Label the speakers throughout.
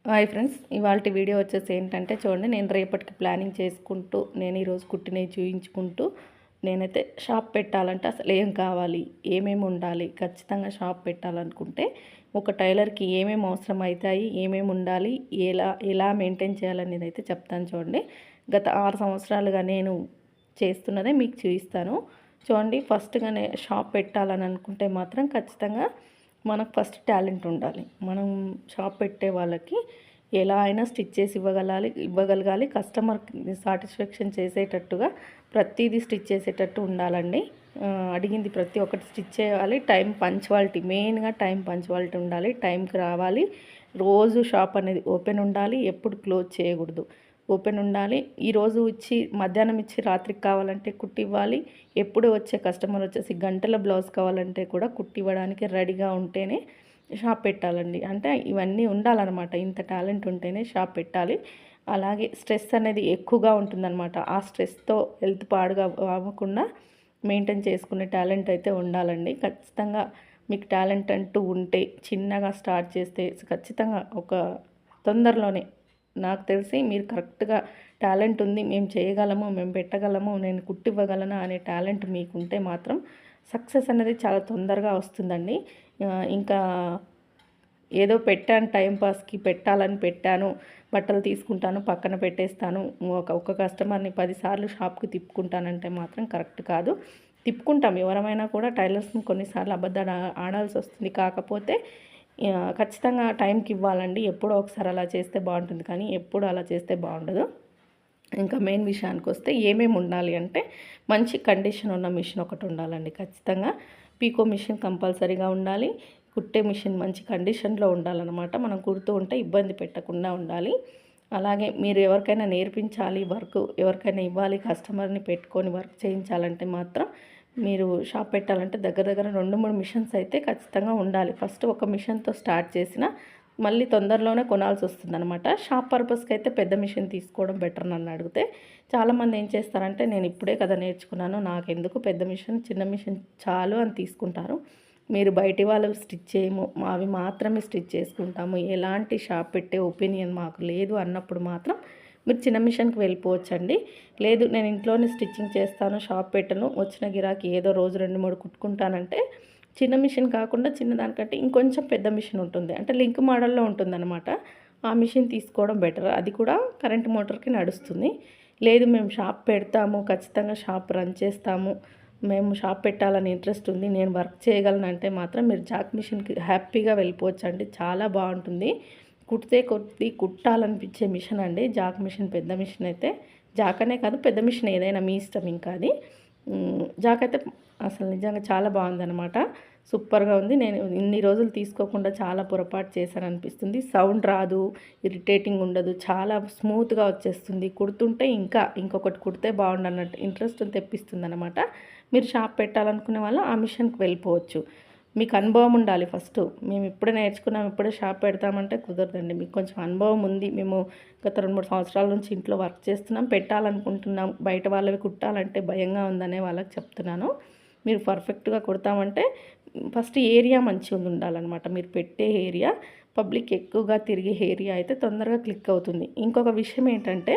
Speaker 1: Hi friends, ఇవాల్టి video వచ్చేసి ఏంటంటే చూడండి, నేను రేపటికి ప్లానింగ్ చేసుకుంటూ నేను ఈరోజు కుట్టినవి చూయించుకుంటూ నేనైతే షాప్ పెట్టాలంటే అసలు ఏం కావాలి, ఏమేమి ఉండాలి, ఖచ్చితంగా షాప్ పెట్టాలనుకుంటే ఒక టైలర్కి ఏమేమి అవసరం అవుతాయి, ఏమేమి ఉండాలి, ఎలా ఎలా మెయింటైన్ చేయాలనేది అయితే చెప్తాను. చూడండి, గత 6 సంవత్సరాలుగా నేను చేస్తున్నదే మీకు చూపిస్తాను. చూడండి, ఫస్ట్గానే షాప్ పెట్టాలని అనుకుంటే మాత్రం ఖచ్చితంగా మనకు ఫస్ట్ టాలెంట్ ఉండాలి. మనం షాప్ పెట్టే వాళ్ళకి ఎలా అయినా స్టిచ్ చేసి ఇవ్వగలగాలి. కస్టమర్కి సాటిస్ఫాక్షన్ చేసేటట్టుగా ప్రతిదీ స్టిచ్ చేసేటట్టు ఉండాలండి. అడిగింది ప్రతి ఒక్కటి స్టిచ్ చేయాలి. టైం పంచువాలిటీ, మెయిన్గా టైం పంచువాలిటీ ఉండాలి. టైంకి రావాలి. రోజు షాప్ అనేది ఓపెన్ ఉండాలి. ఎప్పుడు క్లోజ్ చేయకూడదు, ఓపెన్ ఉండాలి. ఈరోజు ఇచ్చి మధ్యాహ్నం ఇచ్చి రాత్రికి కావాలంటే కుట్టివ్వాలి. ఎప్పుడు వచ్చే కస్టమర్ వచ్చేసి గంటల బ్లౌజ్ కావాలంటే కూడా కుట్టివ్వడానికి రెడీగా ఉంటేనే షాప్ పెట్టాలండి. అంటే ఇవన్నీ ఉండాలన్నమాట. ఇంత టాలెంట్ ఉంటేనే షాప్ పెట్టాలి. అలాగే స్ట్రెస్ అనేది ఎక్కువగా ఉంటుందన్నమాట. ఆ స్ట్రెస్తో హెల్త్ పాడుగా అవ్వకుండా మెయింటైన్ చేసుకునే టాలెంట్ అయితే ఉండాలండి. ఖచ్చితంగా మీకు టాలెంట్ అంటూ ఉంటే చిన్నగా స్టార్ట్ చేస్తే ఖచ్చితంగా ఒక తొందరలోనే, నాకు తెలిసి మీరు కరెక్ట్గా టాలెంట్ ఉంది, మేము చేయగలము, మేము పెట్టగలము, నేను కుట్టివ్వగలను అనే టాలెంట్ మీకుంటే మాత్రం సక్సెస్ అనేది చాలా తొందరగా వస్తుందండి. ఇంకా ఏదో పెట్టాను టైంపాస్కి, పెట్టాలని పెట్టాను, బట్టలు తీసుకుంటాను పక్కన పెట్టేస్తాను, ఒక కస్టమర్ని 10 సార్లు షాప్కి తిప్పుకుంటానంటే మాత్రం కరెక్ట్ కాదు. తిప్పుకుంటాం, ఎవరమైనా కూడా టైలర్స్ని కొన్నిసార్లు అబద్ధాలు ఆడాల్సి వస్తుంది. కాకపోతే ఖచ్చితంగా టైంకి ఇవ్వాలండి. ఎప్పుడో ఒకసారి అలా చేస్తే బాగుంటుంది, కానీ ఎప్పుడు అలా చేస్తే బాగుండదు. ఇంకా మెయిన్ విషయానికి వస్తే ఏమేమి ఉండాలి అంటే, మంచి కండిషన్ ఉన్న మిషన్ ఒకటి ఉండాలండి. ఖచ్చితంగా పీకో మిషన్ కంపల్సరీగా ఉండాలి. కుట్టే మిషన్ మంచి కండిషన్లో ఉండాలన్నమాట. మనం కుడుతూ ఉంటే ఇబ్బంది పెట్టకుండా ఉండాలి. అలాగే మీరు ఎవరికైనా నేర్పించాలి, వర్క్ ఎవరికైనా ఇవ్వాలి, కస్టమర్ని పెట్టుకొని వర్క్ చేయించాలంటే మాత్రం మీరు షాప్ పెట్టాలంటే దగ్గర 2-3 మిషన్స్ అయితే ఖచ్చితంగా ఉండాలి. ఫస్ట్ ఒక మిషన్తో స్టార్ట్ చేసిన మళ్ళీ తొందరలోనే కొనాల్సి వస్తుందన్నమాట. షాప్ పర్పస్కి అయితే పెద్ద మిషన్ తీసుకోవడం బెటర్ నన్ను అడిగితే. చాలామంది ఏం చేస్తారంటే, నేను ఇప్పుడే కదా నేర్చుకున్నాను, నాకెందుకు పెద్ద మిషన్, చిన్న మిషన్ చాలు అని తీసుకుంటారు. మీరు బయటి వాళ్ళు స్టిచ్ చేయము, అవి మాత్రమే స్టిచ్ చేసుకుంటాము, ఎలాంటి షాప్ పెట్టే ఒపీనియన్ మాకు లేదు అన్నప్పుడు మాత్రం మీరు చిన్న మిషన్కి వెళ్ళిపోవచ్చండి. లేదు నేను ఇంట్లోనే స్టిచ్చింగ్ చేస్తాను, షాప్ పెట్టను, వచ్చిన గిరాకీ ఏదో రోజు 2-3 కుట్టుకుంటానంటే చిన్న మిషన్ కాకుండా చిన్నదానికంటే ఇంకొంచెం పెద్ద మిషన్ ఉంటుంది, అంటే లింక్ మోడల్లో ఉంటుందన్నమాట. ఆ మిషన్ తీసుకోవడం బెటర్. అది కూడా కరెంట్ మోటార్కి నడుస్తుంది. లేదు మేము షాప్ పెడతాము, ఖచ్చితంగా షాప్ రన్ చేస్తాము, మేము షాప్ పెట్టాలని ఇంట్రెస్ట్ ఉంది, నేను వర్క్ చేయగలను అంటే మాత్రం మీరు జాక్ మిషన్కి హ్యాపీగా వెళ్ళిపోవచ్చు అండి. చాలా బాగుంటుంది. కుట్టితే కొద్ది కుట్టాలనిపించే మిషన్ అండి జాక్ మిషన్. పెద్ద మిషన్ అయితే, జాక్ అనే కాదు, పెద్ద మిషన్ ఏదైనా మీ ఇష్టం. ఇంకా అది జాక్ అయితే అసలు నిజంగా చాలా బాగుందనమాట. సూపర్గా ఉంది. నేను ఇన్ని రోజులు తీసుకోకుండా చాలా పొరపాటు చేశాను అనిపిస్తుంది. సౌండ్ రాదు, ఇరిటేటింగ్ ఉండదు, చాలా స్మూత్గా వచ్చేస్తుంది. కుడుతుంటే ఇంకొకటి కుడితే బాగుండు అన్నట్టు ఇంట్రెస్ట్ తెప్పిస్తుంది అనమాట. మీరు షాప్ పెట్టాలనుకునే వాళ్ళు ఆ మిషన్కి వెళ్ళిపోవచ్చు. మీకు అనుభవం ఉండాలి ఫస్ట్. మేము ఇప్పుడే నేర్చుకున్నాం, ఇప్పుడే షాప్ పెడతామంటే కుదరదండి. మీకు కొంచెం అనుభవం ఉంది, మేము గత 2-3 సంవత్సరాల నుంచి ఇంట్లో వర్క్ చేస్తున్నాం, పెట్టాలనుకుంటున్నాం, బయట వాళ్ళవి కుట్టాలంటే భయంగా ఉందనే వాళ్ళకి చెప్తున్నాను. మీరు పర్ఫెక్ట్గా కుడతామంటే ఫస్ట్ ఏరియా మంచిగా ఉండాలన్నమాట. మీరు పెట్టే ఏరియా పబ్లిక్ ఎక్కువగా తిరిగే ఏరియా అయితే తొందరగా క్లిక్ అవుతుంది. ఇంకొక విషయం ఏంటంటే,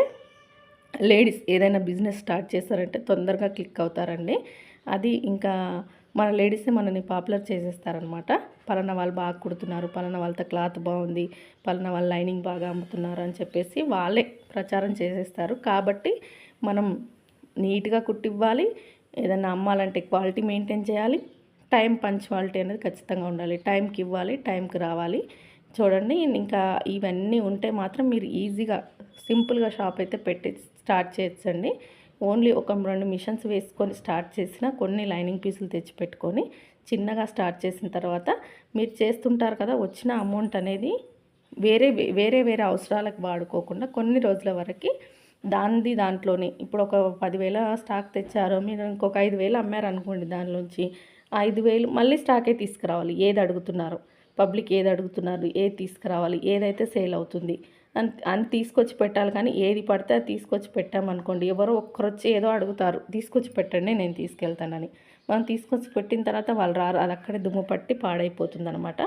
Speaker 1: లేడీస్ ఏదైనా బిజినెస్ స్టార్ట్ చేస్తారంటే తొందరగా క్లిక్ అవుతారండి. అది ఇంకా మన లేడీసే మనని పాపులర్ చేసేస్తారనమాట. పలానా వాళ్ళు బాగా కుడుతున్నారు, పలానా వాళ్ళతో క్లాత్ బాగుంది, పలానా వాళ్ళు లైనింగ్ బాగా అమ్ముతున్నారు అని చెప్పేసి వాళ్ళే ప్రచారం చేసేస్తారు. కాబట్టి మనం నీట్గా కుట్టివ్వాలి. ఏదైనా అమ్మాలంటే క్వాలిటీ మెయింటైన్ చేయాలి. టైం పంచువాలిటీ అనేది ఖచ్చితంగా ఉండాలి. టైంకి ఇవ్వాలి, టైంకి రావాలి. చూడండి, ఇంకా ఇవన్నీ ఉంటే మాత్రం మీరు ఈజీగా సింపుల్గా షాప్ అయితే పెట్టి స్టార్ట్ చేయొచ్చండి. ఓన్లీ ఒక 2 మిషన్స్ వేసుకొని స్టార్ట్ చేసిన, కొన్ని లైనింగ్ పీసులు తెచ్చిపెట్టుకొని చిన్నగా స్టార్ట్ చేసిన తర్వాత మీరు చేస్తుంటారు కదా, వచ్చిన అమౌంట్ అనేది వేరే వేరే వేరే అవసరాలకు వాడుకోకుండా కొన్ని రోజుల వరకు దాంట్లోనే, ఇప్పుడు ఒక 10,000 స్టాక్ తెచ్చారో, మీరు ఇంకొక 5,000 అమ్మారనుకోండి, దానిలోంచి 5,000 మళ్ళీ స్టాకే తీసుకురావాలి. ఏది అడుగుతున్నారు, పబ్లిక్ ఏది అడుగుతున్నారు, ఏది తీసుకురావాలి, ఏదైతే సేల్ అవుతుంది అని తీసుకొచ్చి పెట్టాలి. కానీ ఏది పడితే అది తీసుకొచ్చి పెట్టామనుకోండి, ఎవరో ఒక్కరొచ్చి ఏదో అడుగుతారు, తీసుకొచ్చి పెట్టండి నేను తీసుకెళ్తానని. మనం తీసుకొచ్చి పెట్టిన తర్వాత వాళ్ళు రారు, అది అక్కడే దుమ్ము పట్టి పాడైపోతుంది అనమాట.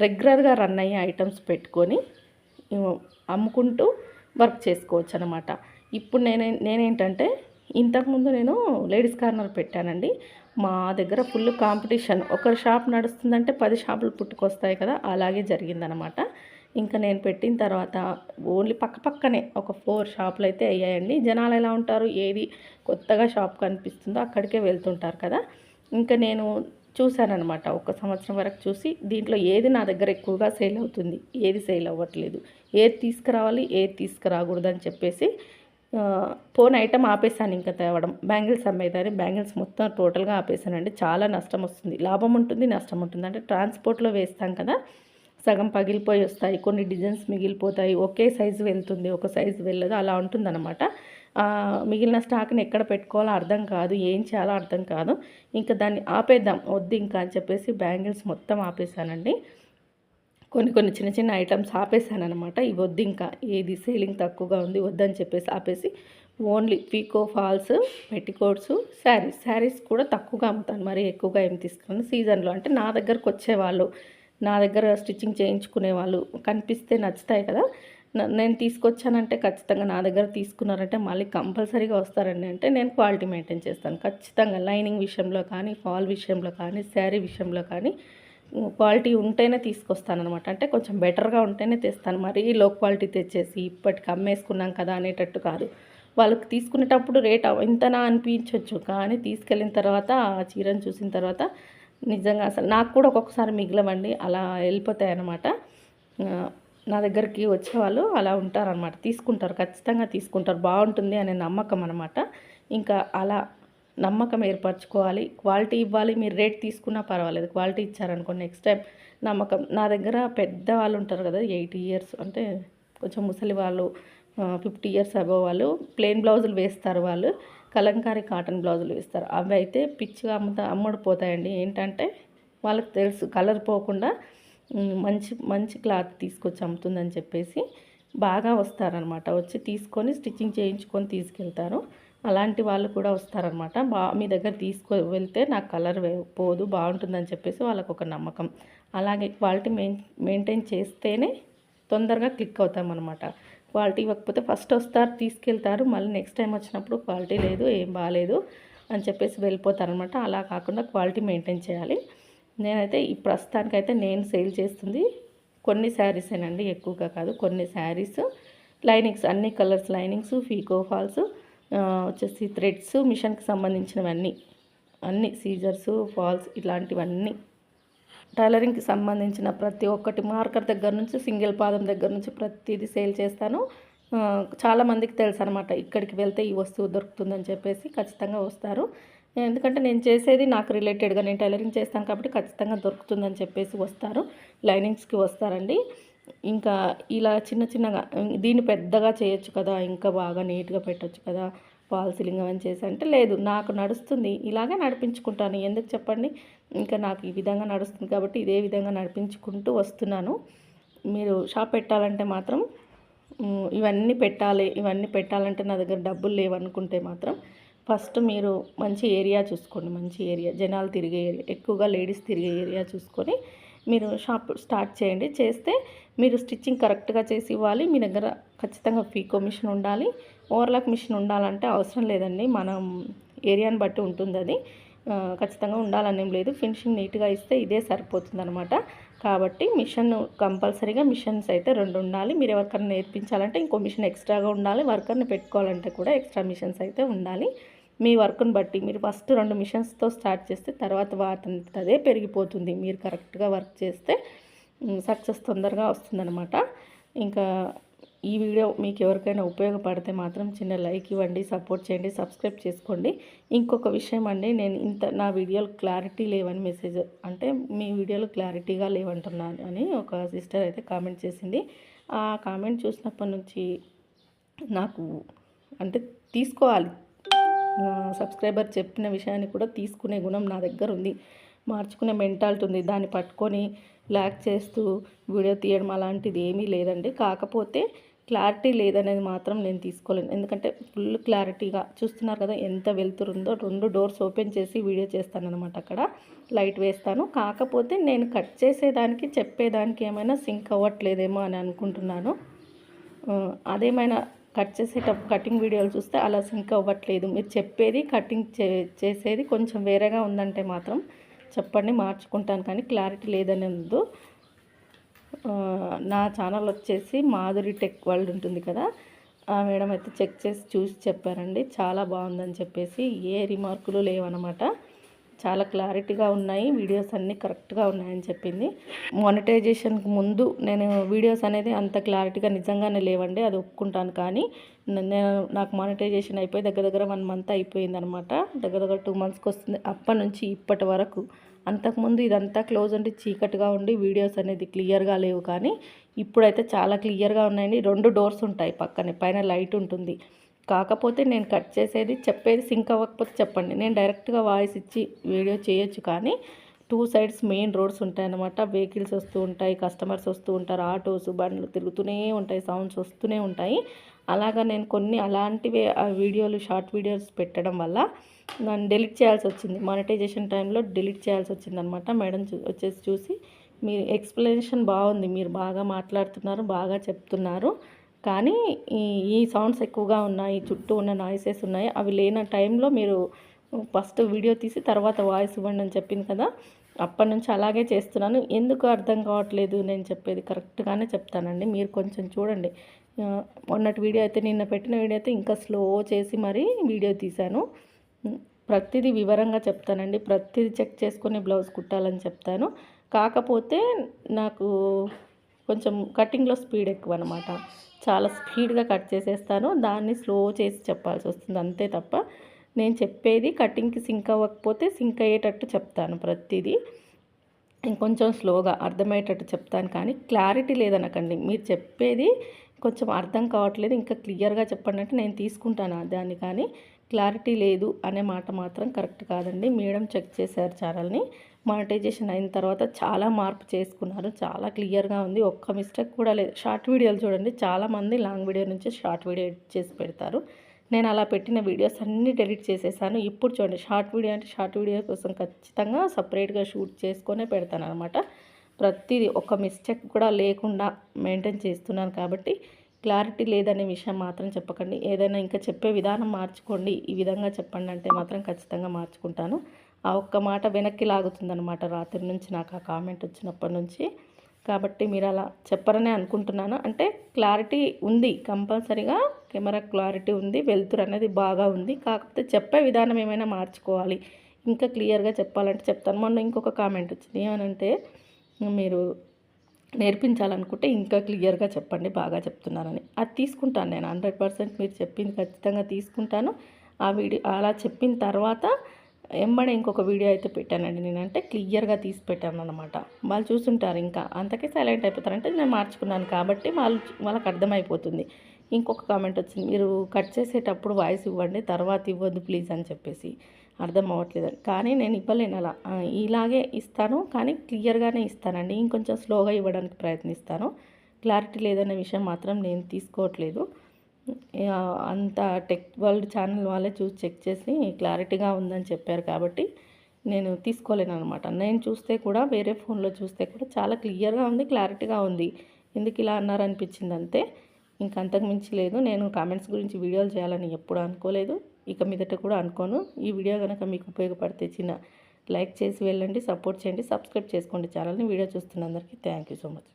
Speaker 1: రెగ్యులర్గా రన్ అయ్యే ఐటమ్స్ పెట్టుకొని అమ్ముకుంటూ వర్క్ చేసుకోవచ్చు అనమాట. ఇప్పుడు నేనేంటంటే ఇంతకుముందు నేను లేడీస్ కార్నర్ పెట్టానండి. మా దగ్గర ఫుల్ కాంపిటీషన్. ఒక షాప్ నడుస్తుందంటే 10 షాపులు పుట్టుకొస్తాయి కదా, అలాగే జరిగిందనమాట. ఇంకా నేను పెట్టిన తర్వాత ఓన్లీ పక్కనే ఒక 4 షాపులు అయితే అయ్యాయండి. జనాలు ఎలా ఉంటారు, ఏది కొత్తగా షాప్ కనిపిస్తుందో అక్కడికే వెళ్తుంటారు కదా. ఇంకా నేను చూశాననమాట. ఒక సంవత్సరం వరకు చూసి దీంట్లో ఏది నా దగ్గర ఎక్కువగా సేల్ అవుతుంది, ఏది సేల్ అవ్వట్లేదు, ఏది తీసుకురావాలి, ఏది తీసుకురాకూడదు అని చెప్పేసి పోన్ ఐటమ్ ఆపేసాను. ఇంకా తేవడం బ్యాంగిల్స్ అమ్మేదాన్ని బ్యాంగిల్స్ మొత్తం టోటల్గా ఆపేసానండి. చాలా నష్టం వస్తుంది, లాభం ఉంటుంది, నష్టం ఉంటుంది. అంటే ట్రాన్స్పోర్ట్లో వేస్తాం కదా, సగం పగిలిపోయి వస్తాయి, కొన్ని డిజైన్స్ మిగిలిపోతాయి, ఒకే సైజు వెళ్తుంది, ఒక సైజు వెళ్ళదు, అలా ఉంటుందన్నమాట. మిగిలిన స్టాక్ని ఎక్కడ పెట్టుకోవాలో అర్థం కాదు, ఏం చేయాలో అర్థం కాదు. ఇంకా దాన్ని ఆపేద్దాం వద్దు ఇంకా అని చెప్పేసి బ్యాంగిల్స్ మొత్తం ఆపేసానండి. కొన్ని చిన్న ఐటమ్స్ ఆపేసానమాట. ఇవి వద్దు, ఇంకా ఏది సేలింగ్ తక్కువగా ఉంది వద్దని చెప్పేసి ఆపేసి ఓన్లీ పీకో ఫాల్స్, పెట్టికోట్స్, శారీస్ కూడా తక్కువగా అమ్ముతాను, మరి ఎక్కువగా ఏం తీసుకున్నాను. సీజన్లో అంటే నా దగ్గరకు వచ్చేవాళ్ళు, నా దగ్గర స్టిచ్చింగ్ చేయించుకునే వాళ్ళు కనిపిస్తే నచ్చుతాయి కదా, నేను తీసుకొచ్చానంటే ఖచ్చితంగా నా దగ్గర తీసుకున్నారంటే మళ్ళీ కంపల్సరీగా వస్తారండి. అంటే నేను క్వాలిటీ మెయింటైన్ చేస్తాను ఖచ్చితంగా. లైనింగ్ విషయంలో కానీ, ఫాల్ విషయంలో కానీ, శారీ విషయంలో కానీ క్వాలిటీ ఉంటేనే తీసుకొస్తానమాట. అంటే కొంచెం బెటర్గా ఉంటేనే తెస్తాను. మరీ లో క్వాలిటీ తెచ్చేసి ఇప్పటికి అమ్మేసుకున్నాం కదా అనేటట్టు కాదు. వాళ్ళకి తీసుకునేటప్పుడు రేట్ ఇంతనా అనిపించవచ్చు, కానీ తీసుకెళ్ళిన తర్వాత ఆ చీరను చూసిన తర్వాత నిజంగా అసలు నాకు కూడా ఒక్కొక్కసారి మిగిలవండి, అలా వెళ్ళిపోతాయి అన్నమాట. నా దగ్గరికి వచ్చేవాళ్ళు అలా ఉంటారనమాట, తీసుకుంటారు, ఖచ్చితంగా తీసుకుంటారు, బాగుంటుంది అనే నమ్మకం అనమాట. ఇంకా అలా నమ్మకం ఏర్పరచుకోవాలి, క్వాలిటీ ఇవ్వాలి. మీరు రేట్ తీసుకున్నా పర్వాలేదు, క్వాలిటీ ఇచ్చారనుకోండి నెక్స్ట్ టైం నమ్మకం. నా దగ్గర పెద్దవాళ్ళు ఉంటారు కదా, 80 ఇయర్స్ అంటే కొంచెం ముసలి వాళ్ళు, 50 ఇయర్స్ అబవ్ వాళ్ళు ప్లెయిన్ బ్లౌజులు వేస్తారు, వాళ్ళు కలంకారీ కాటన్ బ్లౌజులు వేస్తారు. అవి అయితే పిచ్చిగా అమ్ముడుపోతాయండి. ఏంటంటే వాళ్ళకి తెలుసు కలర్ పోకుండా మంచి క్లాత్ తీసుకొచ్చి అమ్ముతుందని చెప్పేసి బాగా వస్తారనమాట. వచ్చి తీసుకొని స్టిచ్చింగ్ చేయించుకొని తీసుకెళ్తారు. అలాంటి వాళ్ళు కూడా వస్తారనమాట. మీ దగ్గర వెళ్తే నాకు కలర్ పోదు, బాగుంటుందని చెప్పేసి వాళ్ళకు ఒక నమ్మకం. అలాగే క్వాలిటీ మెయింటైన్ చేస్తేనే తొందరగా క్లిక్ అవుతామన్నమాట. క్వాలిటీ ఇవ్వకపోతే ఫస్ట్ వస్తారు, తీసుకెళ్తారు, మళ్ళీ నెక్స్ట్ టైం వచ్చినప్పుడు క్వాలిటీ లేదు, ఏం బాగాలేదు అని చెప్పేసి వెళ్ళిపోతారనమాట. అలా కాకుండా క్వాలిటీ మెయింటైన్ చేయాలి. నేనైతే ఈ ప్రస్తుతానికైతే నేను సేల్ చేస్తుంది కొన్ని శారీసేనండి, ఎక్కువగా కాదు. కొన్ని శారీస్, లైనింగ్స్, అన్ని కలర్స్ లైనింగ్స్, ఫీకో ఫాల్స్, వచ్చేసి థ్రెడ్స్, మిషన్కి సంబంధించినవన్నీ, అన్ని సీజర్స్, ఫాల్స్, ఇలాంటివన్నీ టైలరింగ్కి సంబంధించిన ప్రతి ఒక్కటి, మార్కర్ దగ్గర నుంచి సింగిల్ పాదం దగ్గర నుంచి ప్రతిదీ సేల్ చేస్తాను. చాలామందికి తెలుసు అనమాట, ఇక్కడికి వెళ్తే ఈ వస్తువు దొరుకుతుందని చెప్పేసి ఖచ్చితంగా వస్తారు. ఎందుకంటే నేను చేసేది నాకు రిలేటెడ్గా, నేను టైలరింగ్ చేస్తాను కాబట్టి ఖచ్చితంగా దొరుకుతుందని చెప్పేసి వస్తారు. లైనింగ్స్కి వస్తారండి. ఇంకా ఇలా చిన్నగా దీన్ని పెద్దగా చేయొచ్చు కదా, ఇంకా బాగా నీట్గా పెట్టచ్చు కదా, ఫాల్ సీలింగ్ అని చేసి అంటే లేదు, నాకు నడుస్తుంది, ఇలాగే నడిపించుకుంటాను. ఎందుకు చెప్పండి, ఇంకా నాకు ఈ విధంగా నడుస్తుంది కాబట్టి ఇదే విధంగా నడిపించుకుంటూ వస్తున్నాను. మీరు షాప్ పెట్టాలంటే మాత్రం ఇవన్నీ పెట్టాలంటే నా దగ్గర డబ్బులు లేవనుకుంటే మాత్రం ఫస్ట్ మీరు మంచి ఏరియా చూసుకోండి, మంచి ఏరియా, జనాలు తిరిగే ఏరియా, ఎక్కువగా లేడీస్ తిరిగే ఏరియా చూసుకొని మీరు షాప్ స్టార్ట్ చేయండి. చేస్తే మీరు స్టిచ్చింగ్ కరెక్ట్గా చేసి ఇవ్వాలి. మీ దగ్గర ఖచ్చితంగా పీకో మిషన్ ఉండాలి. ఓవర్లాక్ మిషన్ ఉండాలంటే అవసరం లేదండి, మనం ఏరియాని బట్టి ఉంటుంది అది. ఖచ్చితంగా ఉండాలనేం లేదు, ఫినిషింగ్ నీట్గా ఇస్తే ఇదే సరిపోతుందనమాట. కాబట్టి మిషన్ కంపల్సరీగా మిషన్స్ అయితే 2 ఉండాలి. మీరు ఎవరికైనా నేర్పించాలంటే ఇంకో మిషన్ ఎక్స్ట్రాగా ఉండాలి. వర్కర్ని పెట్టుకోవాలంటే కూడా ఎక్స్ట్రా మిషన్స్ అయితే ఉండాలి. మీ వర్క్ని బట్టి మీరు ఫస్ట్ 2 మిషన్స్తో స్టార్ట్ చేస్తే తర్వాత అదే పెరిగిపోతుంది. మీరు కరెక్ట్గా వర్క్ చేస్తే సక్సెస్ తొందరగా వస్తుందన్నమాట. ఇంకా ఈ వీడియో మీకు ఎవరికైనా ఉపయోగపడితే మాత్రం చిన్న లైక్ ఇవ్వండి, సపోర్ట్ చేయండి, సబ్స్క్రైబ్ చేసుకోండి. ఇంకొక విషయం అండి, నేను నా వీడియోలు క్లారిటీ లేవని మెసేజ్, అంటే మీ వీడియోలు క్లారిటీగా లేవంటున్నాను అని ఒక సిస్టర్ అయితే కామెంట్ చేసింది. ఆ కామెంట్ చూసినప్పటి నుంచి నాకు అంటే తీసుకోవాలి, సబ్స్క్రైబర్ చెప్పిన విషయాన్ని కూడా తీసుకునే గుణం నా దగ్గర ఉంది, మార్చుకునే మెంటాలిటీ ఉంది. దాన్ని పట్టుకొని లాక్ చేస్తూ వీడియో తీయడం అలాంటిది ఏమీ లేదండి. కాకపోతే క్లారిటీ లేదనేది మాత్రం నేను తీసుకోలేను. ఎందుకంటే ఫుల్ క్లారిటీగా చూస్తున్నారు కదా ఎంత వెళ్తుందో, 2 డోర్స్ ఓపెన్ చేసి వీడియో చేస్తానన్నమాట. అక్కడ లైట్ వేస్తాను. కాకపోతే నేను కట్ చేసేదానికి చెప్పేదానికి ఏమైనా సింక్ అవ్వట్లేదేమో అని అనుకుంటున్నాను. అదేమైనా కట్ చేసేటప్పుడు కటింగ్ వీడియోలు చూస్తే అలా సింక్ అవ్వట్లేదు, మీరు చెప్పేది కటింగ్ చేసేది కొంచెం వేరేగా ఉందంటే మాత్రం చెప్పండి, మార్చుకుంటాను. కానీ క్లారిటీ లేదని ఉందో. నా ఛానల్ వచ్చేసి మాధురి టెక్ వరల్డ్ ఉంటుంది కదా, ఆ మేడం అయితే చెక్ చేసి చూసి చెప్పారండి, చాలా బాగుందని చెప్పేసి. ఏ రిమార్కులు లేవన్నమాట, చాలా క్లారిటీగా ఉన్నాయి, వీడియోస్ అన్నీ కరెక్ట్గా ఉన్నాయని చెప్పింది. మానిటైజేషన్కి ముందు నేను వీడియోస్ అనేది అంత క్లారిటీగా నిజంగానే లేవండి, అది ఒప్పుకుంటాను. కానీ నాకు మానిటైజేషన్ అయిపోయి దగ్గర 1 మంత్ అయిపోయిందనమాట, దగ్గర 2 మంత్స్కి వస్తుంది. అప్పటి నుంచి ఇప్పటి వరకు, అంతకుముందు ఇదంతా క్లోజ్ ఉండి చీకటిగా ఉండి వీడియోస్ అనేది క్లియర్గా లేవు. కానీ ఇప్పుడైతే చాలా క్లియర్గా ఉన్నాయండి. 2 డోర్స్ ఉంటాయి పక్కనే, పైన లైట్ ఉంటుంది. కాకపోతే నేను కట్ చేసేది చెప్పేది సింక్ అవ్వకపోతే చెప్పండి, నేను డైరెక్ట్గా వాయిస్ ఇచ్చి వీడియో చేయొచ్చు. కానీ 2 సైడ్స్ మెయిన్ రోడ్స్ ఉంటాయన్నమాట, వెహికల్స్ వస్తూ ఉంటాయి, కస్టమర్స్ వస్తూ ఉంటారు, ఆటోస్ బండ్లు తిరుగుతూనే ఉంటాయి, సౌండ్స్ వస్తూనే ఉంటాయి. అలాగా నేను కొన్ని అలాంటివే వీడియోలు షార్ట్ వీడియోస్ పెట్టడం వల్ల నన్ను డిలీట్ చేయాల్సి వచ్చింది. మానిటైజేషన్ టైంలో డిలీట్ చేయాల్సి వచ్చిందనమాట. మేడం వచ్చేసి చూసి, మీ ఎక్స్ప్లెనేషన్ బాగుంది, మీరు బాగా మాట్లాడుతున్నారు, బాగా చెప్తున్నారు, కానీ ఈ సౌండ్స్ ఎక్కువగా ఉన్నాయి, చుట్టూ ఉన్న నాయిసెస్ ఉన్నాయి, అవి లేని టైంలో మీరు ఫస్ట్ వీడియో తీసి తర్వాత వాయిస్ ఇవ్వండి అని చెప్పింది కదా, అప్పటి నుంచి అలాగే చేస్తున్నాను. ఎందుకు అర్థం కావట్లేదు, నేను చెప్పేది కరెక్ట్గానే చెప్తానండి, మీరు కొంచెం చూడండి. మొన్నటి వీడియో అయితే, నిన్న పెట్టిన వీడియో అయితే ఇంకా స్లో చేసి మరీ వీడియో తీశాను. ప్రతిదీ వివరంగా చెప్తానండి, ప్రతిదీ చెక్ చేసుకొని బ్లౌజ్ కుట్టాలని చెప్తాను. కాకపోతే నాకు కొంచెం కటింగ్లో స్పీడ్ ఎక్కువ అనమాట, చాలా స్పీడ్గా కట్ చేసేస్తాను, దాన్ని స్లో చేసి చెప్పాల్సి వస్తుంది అంతే తప్ప, నేను చెప్పేది కటింగ్కి సింక్ అవ్వకపోతే సింక్ అయ్యేటట్టు చెప్తాను ప్రతిదీ, ఇంకొంచెం స్లోగా అర్థమయ్యేటట్టు చెప్తాను. కానీ క్లారిటీ లేదనకండి, మీరు చెప్పేది కొంచెం అర్థం కావట్లేదు, ఇంకా క్లియర్గా చెప్పండి అంటే నేను తీసుకుంటాను దాన్ని. కానీ క్లారిటీ లేదు అనే మాట మాత్రం కరెక్ట్ కాదండి. మేడం చెక్ చేశారు ఛానల్ని, మానిటైజేషన్ అయిన తర్వాత చాలా మార్పు చేసుకున్నారు, చాలా క్లియర్గా ఉంది, ఒక్క మిస్టేక్ కూడా లేదు. షార్ట్ వీడియోలు చూడండి, చాలామంది లాంగ్ వీడియో నుంచి షార్ట్ వీడియో ఎడిట్ చేసి పెడతారు, నేను అలా పెట్టిన వీడియోస్ అన్నీ డిలీట్ చేసేసాను. ఇప్పుడు చూడండి, షార్ట్ వీడియో అంటే షార్ట్ వీడియో కోసం ఖచ్చితంగా సపరేట్గా షూట్ చేసుకొనే పెడతాను అనమాట. ప్రతిదీ ఒక మిస్టేక్ కూడా లేకుండా మెయింటైన్ చేస్తున్నాను. కాబట్టి క్లారిటీ లేదనే విషయం మాత్రం చెప్పకండి, ఏదైనా ఇంకా చెప్పే విధానం మార్చుకోండి, ఈ విధంగా చెప్పండి అంటే మాత్రం ఖచ్చితంగా మార్చుకుంటాను. ఆ ఒక్క మాట వెనక్కి లాగుతుందనమాట రాత్రి నుంచి నాకు ఆ కామెంట్ వచ్చినప్పటి నుంచి. కాబట్టి మీరు అలా చెప్పరనే అనుకుంటున్నాను. అంటే క్లారిటీ ఉంది, కంపల్సరీగా కెమెరా క్లారిటీ ఉంది, వెలుతురు అనేది బాగా ఉంది. కాకపోతే చెప్పే విధానం ఏమైనా మార్చుకోవాలి, ఇంకా క్లియర్గా చెప్పాలంటే చెప్తాను. మొన్న ఇంకొక కామెంట్ వచ్చింది, ఏమనంటే మీరు నేర్పించాలనుకుంటే ఇంకా క్లియర్గా చెప్పండి, బాగా చెప్తున్నారని. అది తీసుకుంటాను నేను 100%, మీరు చెప్పింది ఖచ్చితంగా తీసుకుంటాను. ఆ వీడియో అలా చెప్పిన తర్వాత ఎంబడే ఇంకొక వీడియో అయితే పెట్టానండి నేను, అంటే క్లియర్గా తీసి పెట్టాను అనమాట. వాళ్ళు చూస్తుంటారు, ఇంకా అంతకే సైలెంట్ అయిపోతారు, అంటే నేను మార్చుకున్నాను కాబట్టి వాళ్ళకి అర్థమైపోతుంది. ఇంకొక కామెంట్ వచ్చింది, మీరు కట్ చేసేటప్పుడు వాయిస్ ఇవ్వండి, తర్వాత ఇవ్వద్దు ప్లీజ్ అని చెప్పేసి, అర్థం అవ్వట్లేదని. కానీ నేను ఇవ్వలేను అలా, ఇలాగే ఇస్తాను, కానీ క్లియర్గానే ఇస్తానండి, ఇంకొంచెం స్లోగా ఇవ్వడానికి ప్రయత్నిస్తాను. క్లారిటీ లేదనే విషయం మాత్రం నేను తీసుకోవట్లేదు. అంత టెక్ వరల్డ్ ఛానల్ వాళ్ళే చూసి చెక్ చేసి క్లారిటీగా ఉందని చెప్పారు కాబట్టి నేను తీసుకోలేను అనమాట. నేను చూస్తే కూడా వేరే ఫోన్లో చూస్తే కూడా చాలా క్లియర్గా ఉంది, క్లారిటీగా ఉంది, ఎందుకు ఇలా అన్నారనిపించింది అంతే, ఇంక అంతకు మించి లేదు. నేను కామెంట్స్ గురించి వీడియోలు చేయాలని ఎప్పుడు అనుకోలేదు, ఇక మీదట కూడా అనుకోను. ఈ వీడియో కనుక మీకు ఉపయోగపడితే చిన్న లైక్ చేసి వెళ్ళండి, సపోర్ట్ చేయండి, సబ్స్క్రైబ్ చేసుకోండి ఛానల్ని. వీడియో చూస్తున్న అందరికీ థ్యాంక్ యూ సో మచ్.